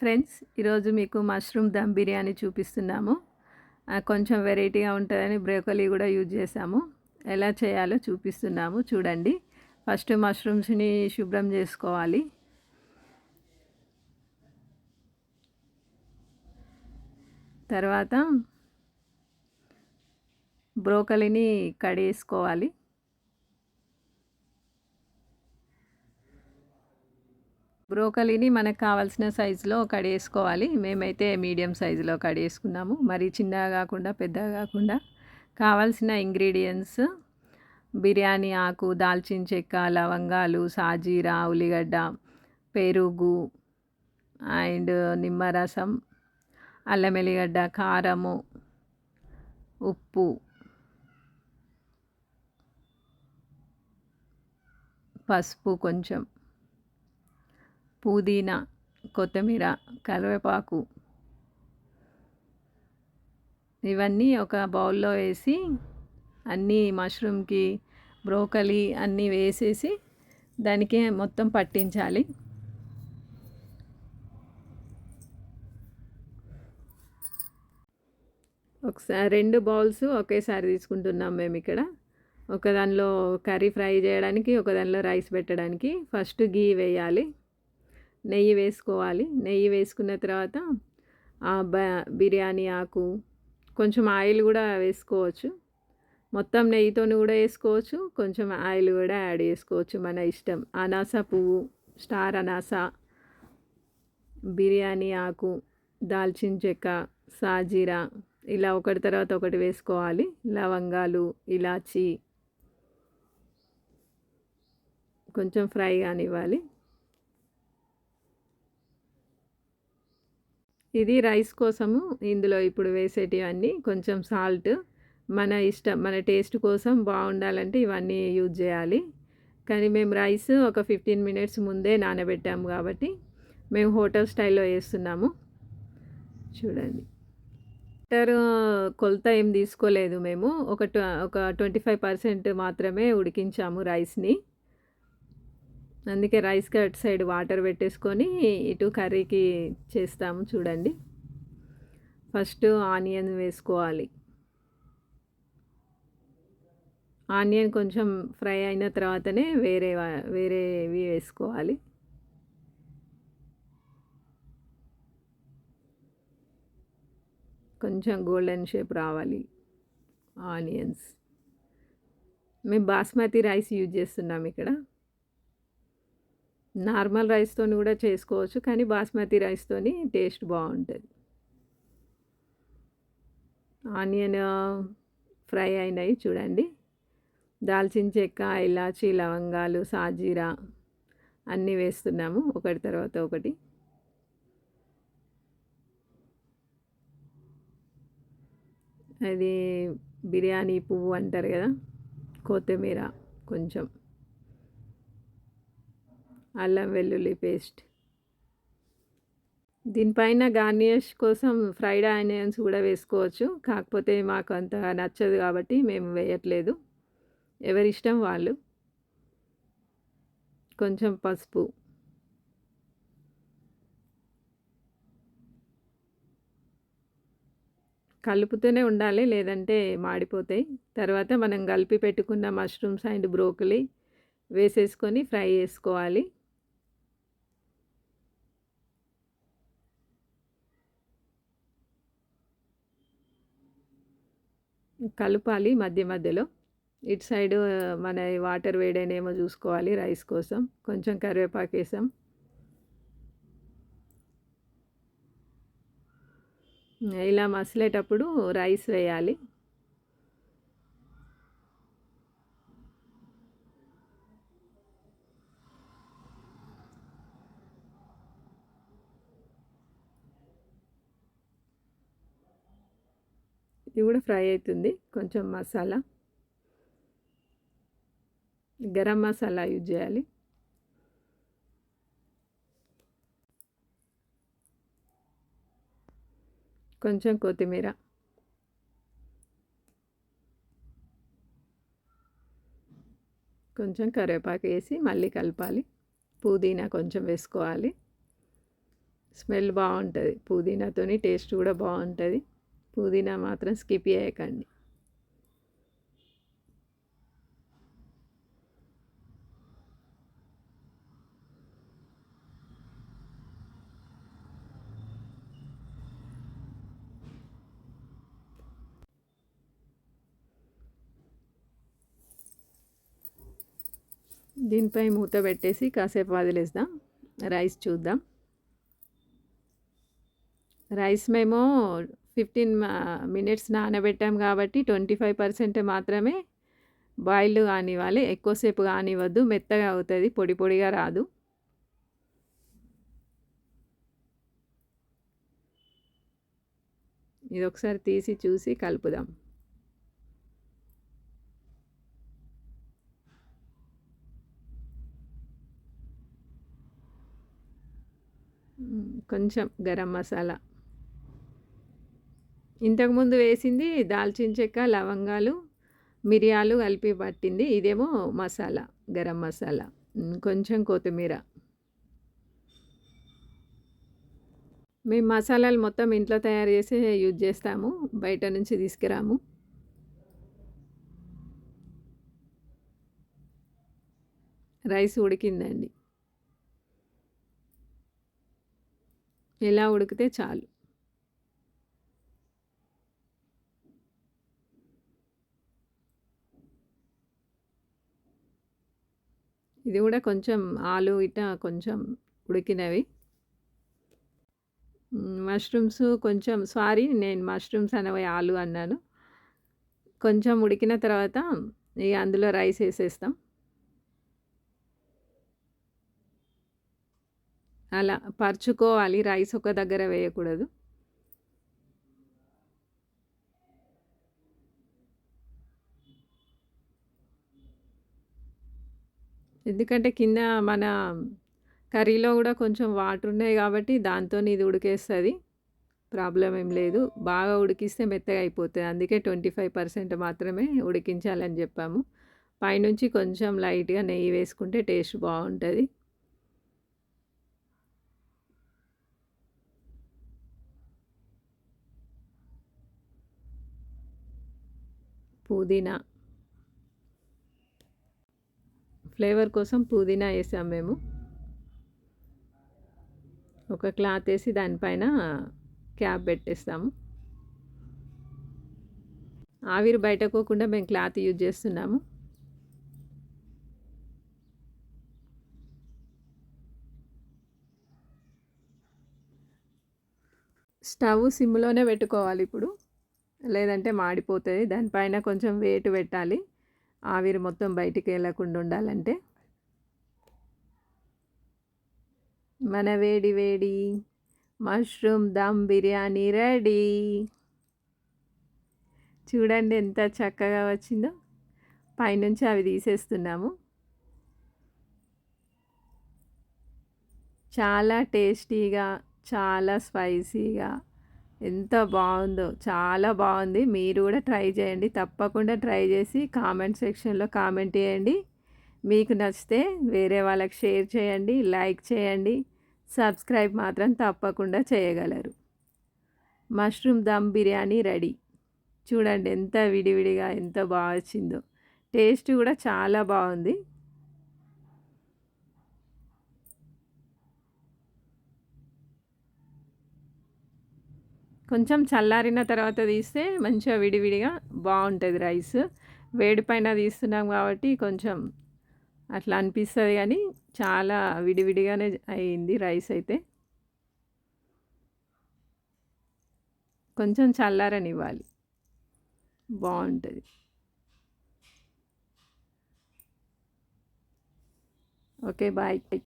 Friends, ఈరోజు మీకు mushroom dum biryani చూపిస్తున్నాము. కొంచెం వెరైటీగా ఉంటుందని బ్రోకలీ కూడా యూజ్ చేసాము. ఎలా చేయాలో చూపిస్తున్నాము చూడండి. ఫస్ట్ మష్రూమ్స్ని శుభ్రం చేసుకోవాలి. తర్వాత బ్రోకలీని కడిగేసుకోవాలి. బ్రోకలీని మనకు కావాల్సిన సైజులో కడిగేసుకోవాలి. మేమైతే మీడియం సైజులో కడిగేసుకున్నాము. మరి చిన్నగా కాకుండా పెద్దగా కాకుండా. కావాల్సిన ఇంగ్రీడియంట్స్: బిర్యానీ ఆకు, దాల్చిన చెక్క, లవంగాలు, సాజీరా, ఉల్లిగడ్డ, పెరుగు అండ్ నిమ్మరసం, అల్లం వెల్లిగడ్డ, కారము, ఉప్పు, పసుపు కొంచెం, పుదీనా, కొత్తిమీర, కరివేపాకు ఇవన్నీ ఒక బౌల్లో వేసి అన్నీ మష్రూమ్కి, బ్రోకలీ అన్నీ వేసేసి దానికి మొత్తం పట్టించాలి. ఒకసారి 2 బౌల్స్ ఒకేసారి తీసుకుంటున్నాం మేము ఇక్కడ. ఒక దానిలో కర్రీ ఫ్రై చేయడానికి, ఒక దానిలో రైస్ పెట్టడానికి. ఫస్ట్ గీ వేయాలి, నెయ్యి వేసుకోవాలి. నెయ్యి వేసుకున్న తర్వాత బిర్యానీ ఆకు, కొంచెం ఆయిల్ కూడా వేసుకోవచ్చు. మొత్తం నెయ్యితోని కూడా వేసుకోవచ్చు, కొంచెం ఆయిల్ కూడా యాడ్ చేసుకోవచ్చు, మన ఇష్టం. అనాస పువ్వు, స్టార్ అనాస, బిర్యానీ ఆకు, దాల్చిన చెక్క, సాజీరా ఇలా ఒకటి తర్వాత ఒకటి వేసుకోవాలి. లవంగాలు, ఇలాచి కొంచెం ఫ్రై కానివ్వాలి. ఇది రైస్ కోసము ఇందులో ఇప్పుడు వేసేటివన్నీ. కొంచెం సాల్ట్ మన ఇష్టం, మన టేస్ట్ కోసం బాగుండాలంటే ఇవన్నీ యూజ్ చేయాలి. కానీ మేము రైస్ ఒక 15 మినిట్స్ ముందే నానబెట్టాము కాబట్టి మేము హోటల్ స్టైల్లో వేస్తున్నాము. చూడండి, వాటర్ కొలత ఏం తీసుకోలేదు మేము. ఒక 25% మాత్రమే ఉడికించాము రైస్ని. అందుకే రైస్కి అటు సైడ్ వాటర్ పెట్టేసుకొని ఇటు కర్రీకి చేస్తాము. చూడండి, ఫస్ట్ ఆనియన్ వేసుకోవాలి. ఆనియన్ కొంచెం ఫ్రై అయిన తర్వాతనే వేరేవి వేసుకోవాలి. కొంచెం గోల్డెన్ షేప్ రావాలి ఆనియన్స్. మేము బాస్మతి రైస్ యూజ్ చేస్తున్నాం ఇక్కడ. నార్మల్ రైస్తోని కూడా చేసుకోవచ్చు, కానీ బాస్మతి రైస్తోని టేస్ట్ బాగుంటుంది. ఆనియన్ ఫ్రై అయినాయి చూడండి. దాల్చిన చెక్క, ఇలాచి, లవంగాలు, సాజీరా అన్నీ వేస్తున్నాము ఒకటి తర్వాత ఒకటి. అది బిర్యానీ పువ్వు అంటారు కదా, కొత్తిమీర కొంచెం, అల్లం వెల్లుల్లి పేస్ట్. దీనిపైన గార్నిష్ కోసం ఫ్రైడ్ ఆనియన్స్ కూడా వేసుకోవచ్చు, కాకపోతే మాకు అంత నచ్చదు కాబట్టి మేము వేయట్లేదు. ఎవరిష్టం వాళ్ళు. కొంచెం పసుపు, కలుపుతూనే ఉండాలి, లేదంటే మాడిపోతాయి. తర్వాత మనం కలిపి పెట్టుకున్న మష్రూమ్స్ అండ్ బ్రోకలీ వేసేసుకొని ఫ్రై చేసుకోవాలి. కలపాలి మధ్య మధ్యలో. ఇటు సైడు మన వాటర్ వేడైనేమో చూసుకోవాలి. రైస్ కోసం కొంచెం కరివేపాకు వేసాం. ఇలా మసిలేటప్పుడు రైస్ వేయాలి. ఇది కూడా ఫ్రై అవుతుంది. కొంచెం మసాలా, గరం మసాలా యూజ్ చేయాలి. కొంచెం కొత్తిమీర, కొంచెం కరివేపాకు వేసి మళ్ళీ కలపాలి. పుదీనా కొంచెం వేసుకోవాలి. స్మెల్ బాగుంటుంది, పుదీనాతోని టేస్ట్ కూడా బాగుంటుంది. పుదీనా మాత్రం స్కిప్ చేయకండి. దీనిపై మూత పెట్టేసి కాసేపు వదిలేద్దాం. రైస్ చూద్దాం. రైస్ మేము 15 మినిట్స్ నానబెట్టాం కాబట్టి 25% మాత్రమే బాయిల్డ్ కానివ్వాలి. ఎక్కువసేపు కానివ్వద్దు, మెత్తగా అవుతుంది, పొడి పొడిగా రాదు. ఇది ఒకసారి తీసి చూసి కలుపుదాం. కొంచెం గరం మసాలా, ఇంతకుముందు వేసింది దాల్చిన చెక్క, లవంగాలు, మిరియాలు కలిపి పట్టింది. ఇదేమో మసాలా, గరం మసాలా, కొంచెం కొత్తిమీర. మేము మసాలాలు మొత్తం ఇంట్లో తయారు చేసి యూజ్ చేస్తాము, బయట నుంచి తీసుకురాము. రైస్ ఉడికిందండి. ఇలా ఉడికితే చాలు. ఇది కూడా కొంచెం ఆలు ఇట్లా కొంచెం ఉడికినవి. మష్రూమ్స్ కొంచెం, సారీ నేను మష్రూమ్స్ అనబోయి ఆలు అన్నాను. కొంచెం ఉడికిన తర్వాత ఇక అందులో రైస్ వేసేస్తాం. అలా పరుచుకోవాలి, రైస్ ఒక దగ్గర వేయకూడదు. ఎందుకంటే కింద మన కర్రీలో కూడా కొంచెం వాటర్ ఉన్నాయి కాబట్టి దాంతోని ఇది ఉడికేస్తుంది, ప్రాబ్లం ఏం లేదు. బాగా ఉడికిస్తే మెత్తగా అయిపోతుంది, అందుకే 25% మాత్రమే ఉడికించాలని చెప్పాము. పైనుంచి కొంచెం లైట్గా నెయ్యి వేసుకుంటే టేస్ట్ బాగుంటుంది. పుదీనా, ఫ్లేవర్ కోసం పుదీనా వేసాం మేము. ఒక క్లాత్ వేసి దానిపైన క్యాప్ పెట్టేస్తాము. ఆవిరి బయటకోకుండా మేము క్లాత్ యూజ్ చేస్తున్నాము. స్టవ్ సిమ్లోనే పెట్టుకోవాలి ఇప్పుడు, లేదంటే మాడిపోతుంది. దానిపైన కొంచెం వెయిట్ పెట్టాలి, ఆవిరి మొత్తం బయటికి వెళ్ళకుండా ఉండాలంటే. మన వేడి వేడి మష్రూమ్ దమ్ బిర్యానీ రెడీ. చూడండి ఎంత చక్కగా వచ్చిందో. పైనుంచి అవి తీసేస్తున్నాము. చాలా టేస్టీగా, చాలా స్పైసీగా, ఎంత బాగుందో, చాలా బాగుంది. మీరు కూడా ట్రై చేయండి, తప్పకుండా ట్రై చేసి కామెంట్ సెక్షన్లో కామెంట్ చేయండి. మీకు నచ్చితే వేరే వాళ్ళకి షేర్ చేయండి, లైక్ చేయండి, సబ్స్క్రైబ్ మాత్రం తప్పకుండా చేయగలరు. Mushroom dum biryani ready. చూడండి ఎంత విడివిడిగా ఎంత బాగా వచ్చిందో, టేస్ట్ కూడా చాలా బాగుంది. కొంచెం చల్లారిన తర్వాత తీస్తే మంచిగా విడివిడిగా బాగుంటుంది రైస్. వేడి పైన తీస్తున్నాం కాబట్టి కొంచెం అట్లా అనిపిస్తుంది, కానీ చాలా విడివిడిగానే అయింది రైస్ అయితే. కొంచెం చల్లారనివ్వాలి, బాగుంటుంది. Okay, bye.